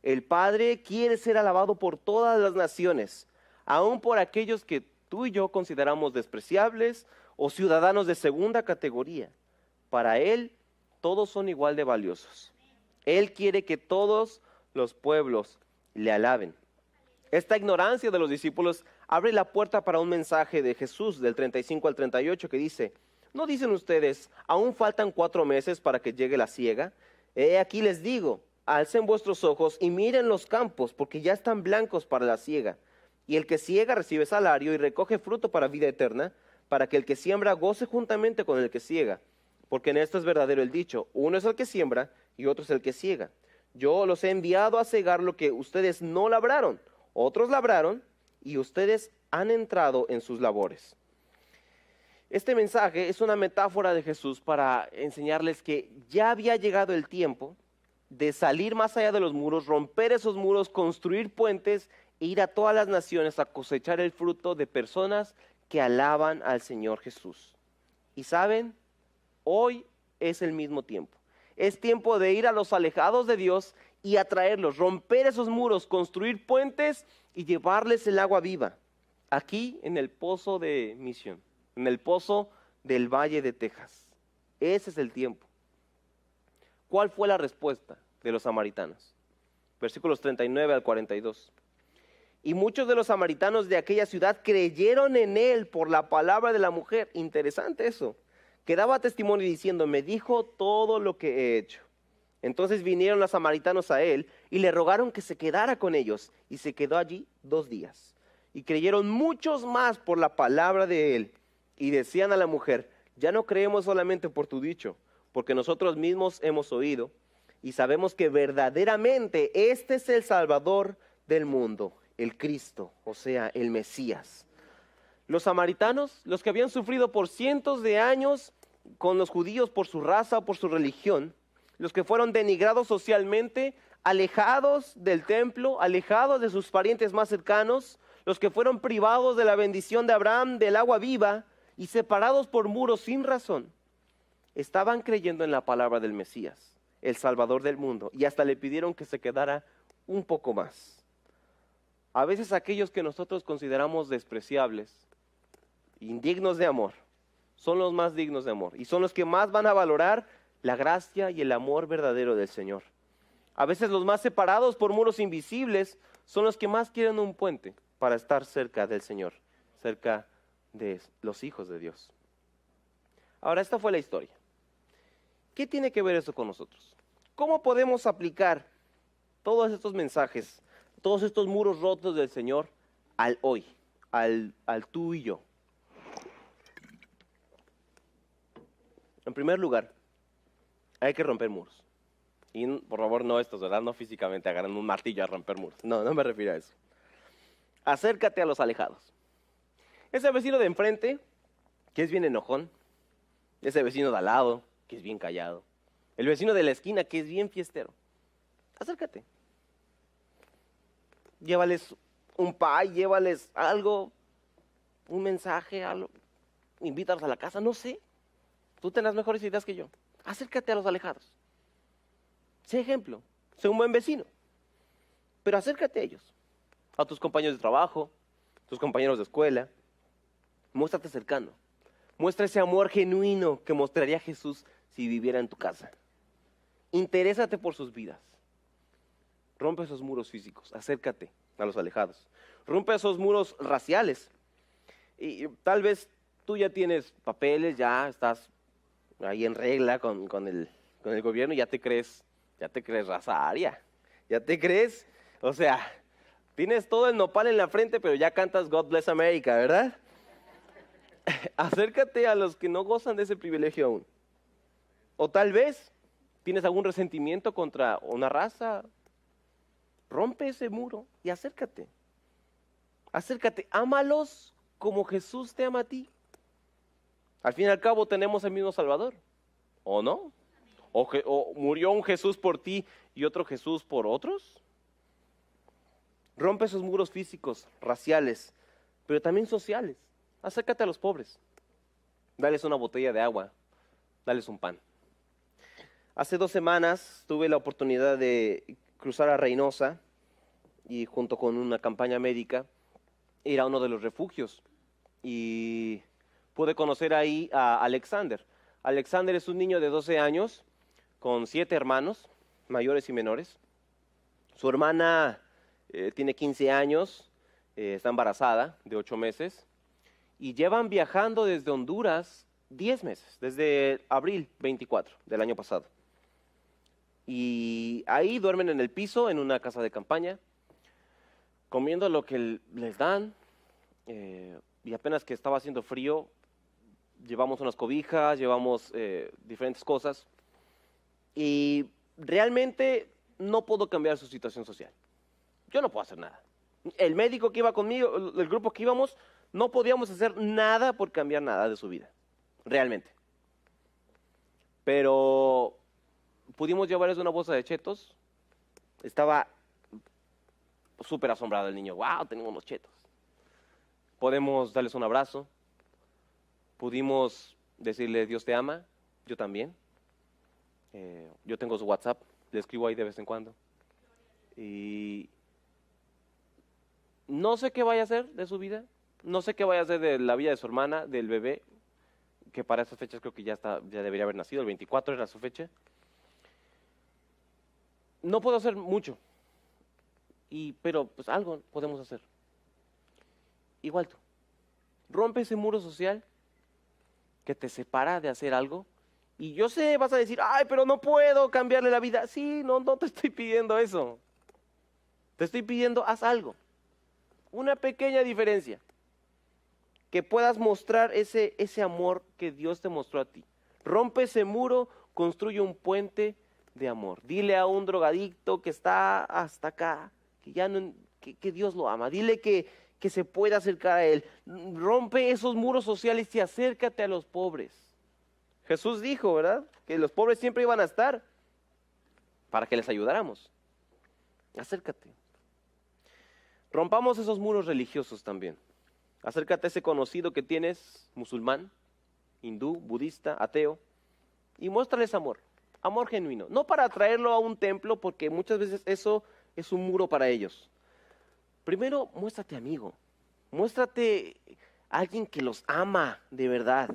El Padre quiere ser alabado por todas las naciones, aun por aquellos que tú y yo consideramos despreciables o ciudadanos de segunda categoría. Para Él, todos son igual de valiosos. Él quiere que todos los pueblos le alaben. Esta ignorancia de los discípulos abre la puerta para un mensaje de Jesús del 35 al 38 que dice: ¿no dicen ustedes, aún faltan 4 meses para que llegue la siega? Aquí les digo, alcen vuestros ojos y miren los campos, porque ya están blancos para la siega. Y el que siega recibe salario y recoge fruto para vida eterna, para que el que siembra goce juntamente con el que siega. Porque en esto es verdadero el dicho: uno es el que siembra y otro es el que siega. Yo los he enviado a segar lo que ustedes no labraron. Otros labraron y ustedes han entrado en sus labores. Este mensaje es una metáfora de Jesús para enseñarles que ya había llegado el tiempo de salir más allá de los muros, romper esos muros, construir puentes e ir a todas las naciones a cosechar el fruto de personas que alaban al Señor Jesús. Y saben, hoy es el mismo tiempo. Es tiempo de ir a los alejados de Dios y atraerlos, romper esos muros, construir puentes y llevarles el agua viva. Aquí en el Pozo de Misión, en el Pozo del Valle de Texas. Ese es el tiempo. ¿Cuál fue la respuesta de los samaritanos? versículos 39 al 42. Y muchos de los samaritanos de aquella ciudad creyeron en él por la palabra de la mujer. Interesante eso. Que daba testimonio diciendo, me dijo todo lo que he hecho. Entonces vinieron los samaritanos a él y le rogaron que se quedara con ellos. Y se quedó allí 2 días. Y creyeron muchos más por la palabra de él. Y decían a la mujer, ya no creemos solamente por tu dicho, porque nosotros mismos hemos oído y sabemos que verdaderamente este es el Salvador del mundo, el Cristo, o sea, el Mesías. Los samaritanos, los que habían sufrido por cientos de años con los judíos por su raza o por su religión, los que fueron denigrados socialmente, alejados del templo, alejados de sus parientes más cercanos, los que fueron privados de la bendición de Abraham, del agua viva, y separados por muros sin razón, estaban creyendo en la palabra del Mesías, el Salvador del mundo, y hasta le pidieron que se quedara un poco más. A veces aquellos que nosotros consideramos despreciables, indignos de amor, son los más dignos de amor y son los que más van a valorar la gracia y el amor verdadero del Señor. A veces los más separados por muros invisibles son los que más quieren un puente para estar cerca del Señor, cerca de los hijos de Dios. Ahora, esta fue la historia. ¿Qué tiene que ver eso con nosotros? ¿Cómo podemos aplicar todos estos mensajes, todos estos muros rotos del Señor al hoy, al tú y yo? En primer lugar, hay que romper muros. Y por favor, no estos, ¿verdad? No físicamente agarran un martillo a romper muros. No, no me refiero a eso. Acércate a los alejados. Ese vecino de enfrente, que es bien enojón. Ese vecino de al lado, que es bien callado. El vecino de la esquina, que es bien fiestero. Acércate. Llévales un pie, llévales algo, un mensaje, algo. Invítalos a la casa, no sé. Tú tendrás mejores ideas que yo. Acércate a los alejados. Sé ejemplo, sé un buen vecino. Pero acércate a ellos. A tus compañeros de trabajo, tus compañeros de escuela. Muéstrate cercano. Muestra ese amor genuino que mostraría Jesús si viviera en tu casa. Interésate por sus vidas. Rompe esos muros físicos. Acércate a los alejados. Rompe esos muros raciales. Y tal vez tú ya tienes papeles, ya estás ahí en regla con el gobierno y ya te crees raza aria. Ya te crees, o sea, tienes todo el nopal en la frente, pero ya cantas God Bless America, ¿verdad? Acércate a los que no gozan de ese privilegio aún. O tal vez tienes algún resentimiento contra una raza. Rompe ese muro y acércate. Acércate, ámalos como Jesús te ama a ti. Al fin y al cabo tenemos el mismo Salvador, ¿o no? ¿O murió un Jesús por ti y otro Jesús por otros? Rompe esos muros físicos, raciales, pero también sociales. Acércate a los pobres. Dales una botella de agua, dales un pan. Hace 2 semanas tuve la oportunidad de cruzar a Reynosa y junto con una campaña médica ir a uno de los refugios y pude conocer ahí a Alexander. Alexander es un niño de 12 años con 7 hermanos, mayores y menores. Su hermana tiene 15 años, está embarazada de 8 meses y llevan viajando desde Honduras 10 meses, desde abril 24 del año pasado. Y ahí duermen en el piso, en una casa de campaña, comiendo lo que les dan. Y apenas que estaba haciendo frío, llevamos unas cobijas, llevamos diferentes cosas. Y realmente no puedo cambiar su situación social. Yo no puedo hacer nada. El médico que iba conmigo, el grupo que íbamos, no podíamos hacer nada por cambiar nada de su vida. Realmente. Pero pudimos llevarles una bolsa de chetos. Estaba súper asombrado el niño. ¡Wow! Tenemos unos chetos. Podemos darles un abrazo. Pudimos decirle Dios te ama. Yo también. Yo tengo su WhatsApp. Le escribo ahí de vez en cuando. Y no sé qué vaya a hacer de su vida. No sé qué vaya a hacer de la vida de su hermana, del bebé, que para esas fechas creo que ya debería haber nacido. El 24 era su fecha. No puedo hacer mucho. pero pues algo podemos hacer. Igual tú. Rompe ese muro social que te separa de hacer algo. Y yo sé, vas a decir, ay, pero no puedo cambiarle la vida. Sí, no te estoy pidiendo eso. Te estoy pidiendo, haz algo. Una pequeña diferencia. Que puedas mostrar ese amor que Dios te mostró a ti. Rompe ese muro, construye un puente de amor. Dile a un drogadicto que está hasta acá, que ya no, que Dios lo ama. Dile que se puede acercar a Él. Rompe esos muros sociales y acércate a los pobres. Jesús dijo, ¿verdad? Que los pobres siempre iban a estar para que les ayudáramos. Acércate. Rompamos esos muros religiosos también. Acércate a ese conocido que tienes, musulmán, hindú, budista, ateo, y muéstrales amor, amor genuino. No para traerlo a un templo, porque muchas veces eso es un muro para ellos. Primero, muéstrate amigo, muéstrate alguien que los ama de verdad.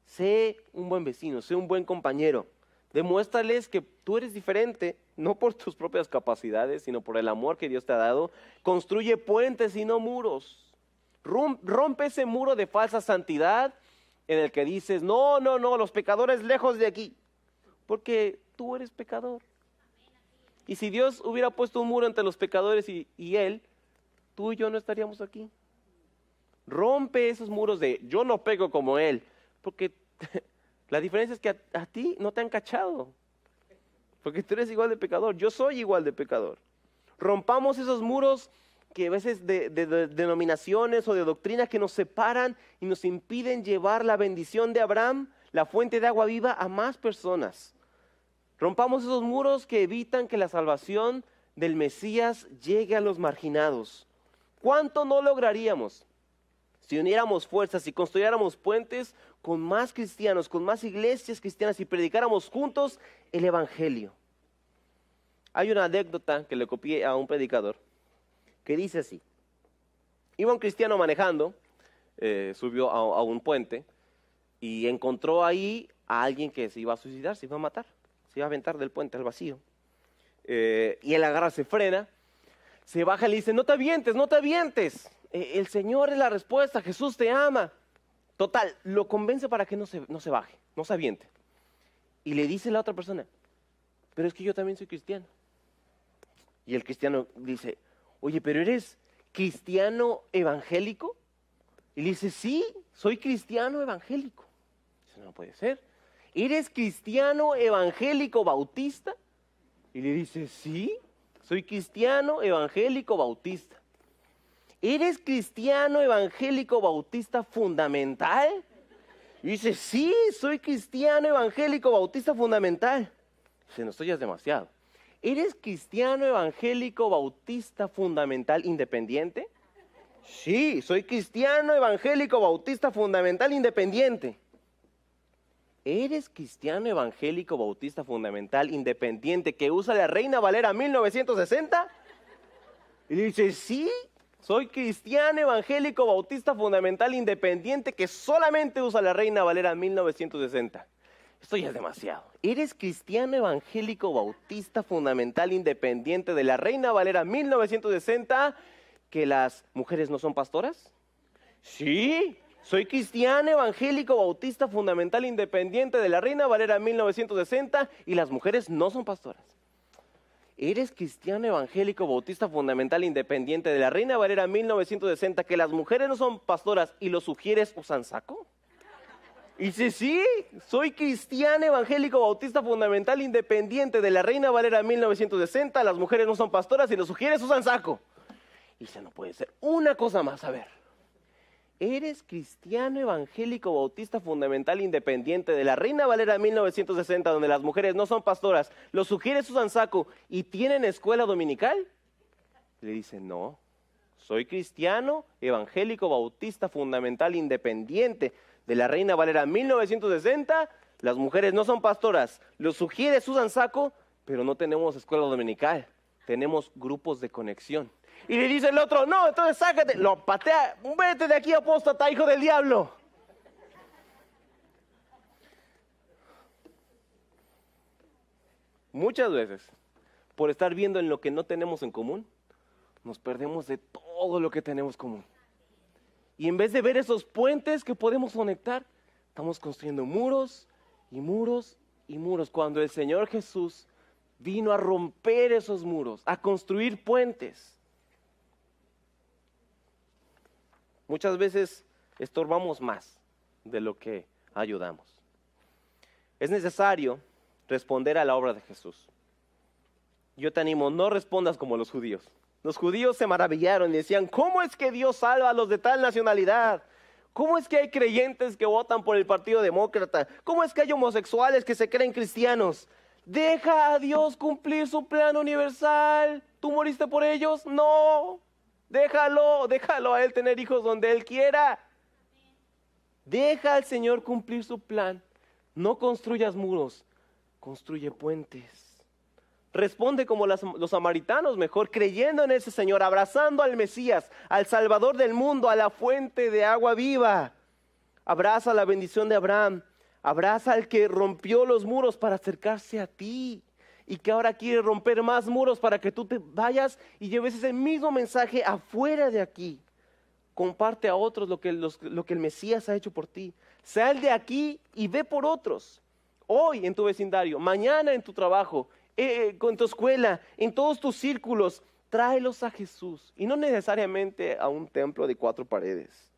Sé un buen vecino, sé un buen compañero. Demuéstrales que tú eres diferente, no por tus propias capacidades, sino por el amor que Dios te ha dado. Construye puentes y no muros. Rompe ese muro de falsa santidad en el que dices, no, los pecadores lejos de aquí, porque tú eres pecador. Y si Dios hubiera puesto un muro entre los pecadores y Él, tú y yo no estaríamos aquí. Rompe esos muros de yo no peco como Él, porque la diferencia es que a ti no te han cachado, porque tú eres igual de pecador, yo soy igual de pecador. Rompamos esos muros que a veces de denominaciones o de doctrinas que nos separan y nos impiden llevar la bendición de Abraham, la fuente de agua viva, a más personas. Rompamos esos muros que evitan que la salvación del Mesías llegue a los marginados. ¿Cuánto no lograríamos si uniéramos fuerzas y construyéramos puentes con más cristianos, con más iglesias cristianas y predicáramos juntos el Evangelio? Hay una anécdota que le copié a un predicador que dice así. Iba un cristiano manejando, subió a un puente y encontró ahí a alguien que se iba a suicidar, se iba a matar, se iba a aventar del puente al vacío. Y él agarra, se frena, se baja y le dice, no te avientes, no te avientes. El Señor es la respuesta, Jesús te ama. Total, lo convence para que no se baje, no se aviente. Y le dice la otra persona, pero es que yo también soy cristiano. Y el cristiano dice, oye, pero ¿eres cristiano evangélico? Y le dice, sí, soy cristiano evangélico. Eso no puede ser. ¿Eres cristiano evangélico bautista? Y le dice, sí, soy cristiano evangélico bautista. ¿Eres cristiano evangélico bautista fundamental? Y dice, sí, soy cristiano evangélico bautista fundamental. Dice, no, esto ya es demasiado. ¿Eres cristiano evangélico bautista fundamental independiente? Sí, soy cristiano evangélico bautista fundamental independiente. ¿Eres cristiano evangélico bautista fundamental independiente que usa la Reina Valera 1960? Y dice, sí, soy cristiano evangélico bautista fundamental independiente que solamente usa la Reina Valera 1960. Esto ya es demasiado. ¿Eres cristiano evangélico bautista fundamental independiente de la Reina Valera 1960 que las mujeres no son pastoras? Sí, soy cristiano evangélico bautista fundamental independiente de la Reina Valera 1960 y las mujeres no son pastoras. ¿Eres cristiano evangélico bautista fundamental independiente de la Reina Valera 1960 que las mujeres no son pastoras y los sugieres usan saco? Y dice, sí, soy cristiano evangélico bautista fundamental independiente de la Reina Valera 1960, las mujeres no son pastoras y los sugieres usan saco. Y dice, no puede ser. Una cosa más, a ver. ¿Eres cristiano evangélico bautista fundamental independiente de la Reina Valera 1960, donde las mujeres no son pastoras, los sugieres usan saco y tienen escuela dominical? Le dice, no, soy cristiano evangélico bautista fundamental independiente de la Reina Valera 1960, las mujeres no son pastoras, los sugieres usan saco, pero no tenemos escuela dominical, tenemos grupos de conexión. Y le dice el otro, no, entonces sácate, lo patea, vete de aquí apóstata, hijo del diablo. Muchas veces, por estar viendo en lo que no tenemos en común, nos perdemos de todo lo que tenemos común. Y en vez de ver esos puentes que podemos conectar, estamos construyendo muros y muros y muros. Cuando el Señor Jesús vino a romper esos muros, a construir puentes. Muchas veces estorbamos más de lo que ayudamos. Es necesario responder a la obra de Jesús. Yo te animo, no respondas como los judíos. Los judíos se maravillaron y decían, ¿cómo es que Dios salva a los de tal nacionalidad? ¿Cómo es que hay creyentes que votan por el Partido Demócrata? ¿Cómo es que hay homosexuales que se creen cristianos? Deja a Dios cumplir su plan universal. ¿Tú moriste por ellos? No. Déjalo a Él tener hijos donde Él quiera. Deja al Señor cumplir su plan. No construyas muros, construye puentes. Responde como los samaritanos mejor, creyendo en ese Señor, abrazando al Mesías, al Salvador del mundo, a la fuente de agua viva. Abraza la bendición de Abraham, abraza al que rompió los muros para acercarse a ti y que ahora quiere romper más muros para que tú te vayas y lleves ese mismo mensaje afuera de aquí. Comparte a otros lo que el Mesías ha hecho por ti. Sal de aquí y ve por otros. Hoy en tu vecindario, mañana en tu trabajo, con tu escuela, en todos tus círculos, tráelos a Jesús. Y no necesariamente a un templo de 4 paredes.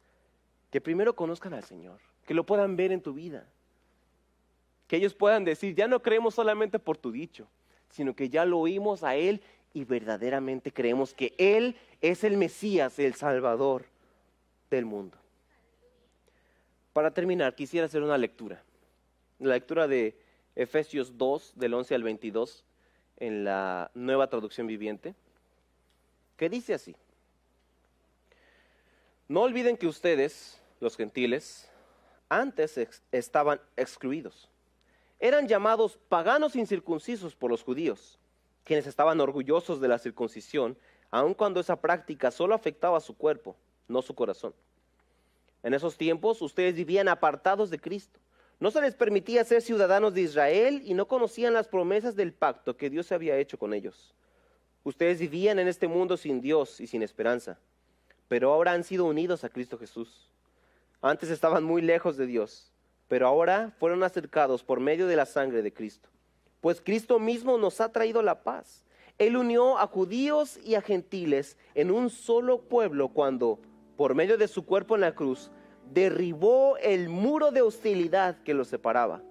Que primero conozcan al Señor, que lo puedan ver en tu vida. Que ellos puedan decir, ya no creemos solamente por tu dicho, sino que ya lo oímos a Él y verdaderamente creemos que Él es el Mesías, el Salvador del mundo. Para terminar, quisiera hacer una lectura. La lectura de Efesios 2, del 11 al 22, en la Nueva Traducción Viviente, que dice así: no olviden que ustedes, los gentiles, antes estaban excluidos. Eran llamados paganos incircuncisos por los judíos, quienes estaban orgullosos de la circuncisión, aun cuando esa práctica solo afectaba a su cuerpo, no su corazón. En esos tiempos ustedes vivían apartados de Cristo. No se les permitía ser ciudadanos de Israel y no conocían las promesas del pacto que Dios había hecho con ellos. Ustedes vivían en este mundo sin Dios y sin esperanza, pero ahora han sido unidos a Cristo Jesús. Antes estaban muy lejos de Dios, pero ahora fueron acercados por medio de la sangre de Cristo. Pues Cristo mismo nos ha traído la paz. Él unió a judíos y a gentiles en un solo pueblo cuando, por medio de su cuerpo en la cruz, derribó el muro de hostilidad que los separaba.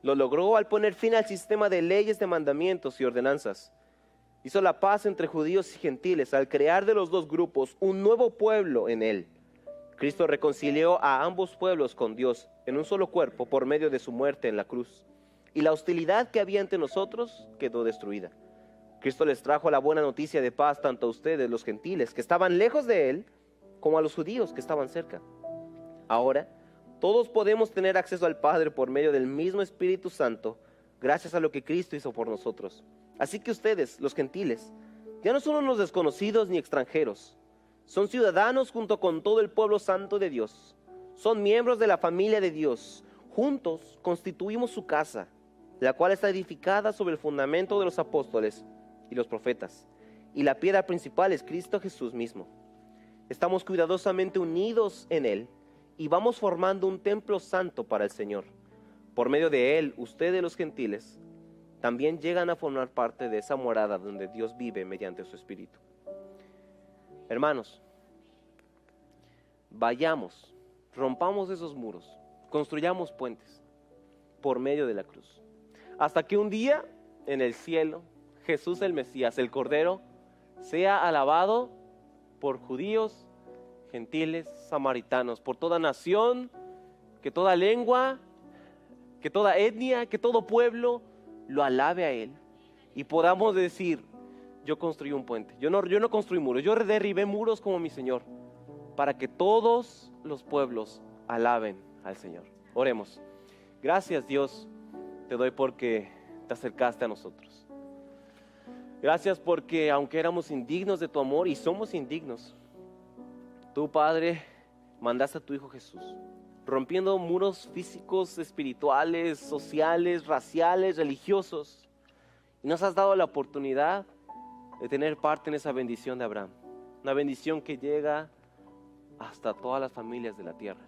Lo logró al poner fin al sistema de leyes, de mandamientos y ordenanzas. Hizo la paz entre judíos y gentiles al crear de los dos grupos un nuevo pueblo en él. Cristo reconcilió a ambos pueblos con Dios en un solo cuerpo por medio de su muerte en la cruz. Y la hostilidad que había entre nosotros quedó destruida. Cristo les trajo la buena noticia de paz tanto a ustedes, los gentiles, que estaban lejos de él, como a los judíos que estaban cerca. Ahora, todos podemos tener acceso al Padre por medio del mismo Espíritu Santo, gracias a lo que Cristo hizo por nosotros. Así que ustedes, los gentiles, ya no son unos desconocidos ni extranjeros. Son ciudadanos junto con todo el pueblo santo de Dios. Son miembros de la familia de Dios. Juntos constituimos su casa, la cual está edificada sobre el fundamento de los apóstoles y los profetas. Y la piedra principal es Cristo Jesús mismo. Estamos cuidadosamente unidos en Él y vamos formando un templo santo para el Señor. Por medio de Él, ustedes los gentiles también llegan a formar parte de esa morada donde Dios vive mediante su Espíritu. Hermanos, vayamos, rompamos esos muros, construyamos puentes por medio de la cruz. Hasta que un día en el cielo, Jesús el Mesías, el Cordero, sea alabado por judíos, gentiles, samaritanos, por toda nación, que toda lengua, que toda etnia, que todo pueblo lo alabe a Él y podamos decir: yo construí un puente, yo no construí muros, yo derribé muros como mi Señor, para que todos los pueblos alaben al Señor. Oremos. Gracias, Dios, te doy porque te acercaste a nosotros. Gracias porque aunque éramos indignos de tu amor, y somos indignos, tú, Padre, mandaste a tu Hijo Jesús, rompiendo muros físicos, espirituales, sociales, raciales, religiosos, y nos has dado la oportunidad de tener parte en esa bendición de Abraham. Una bendición que llega hasta todas las familias de la tierra.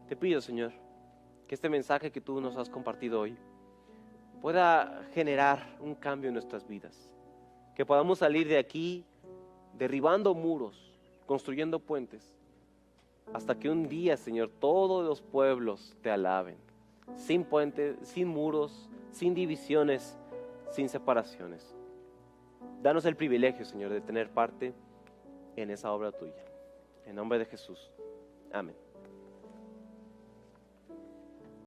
Te pido, Señor, que este mensaje que tú nos has compartido hoy pueda generar un cambio en nuestras vidas. Que podamos salir de aquí derribando muros, construyendo puentes, hasta que un día, Señor, todos los pueblos te alaben, sin puentes, sin muros, sin divisiones, sin separaciones. Danos el privilegio, Señor, de tener parte en esa obra tuya. En nombre de Jesús. Amén.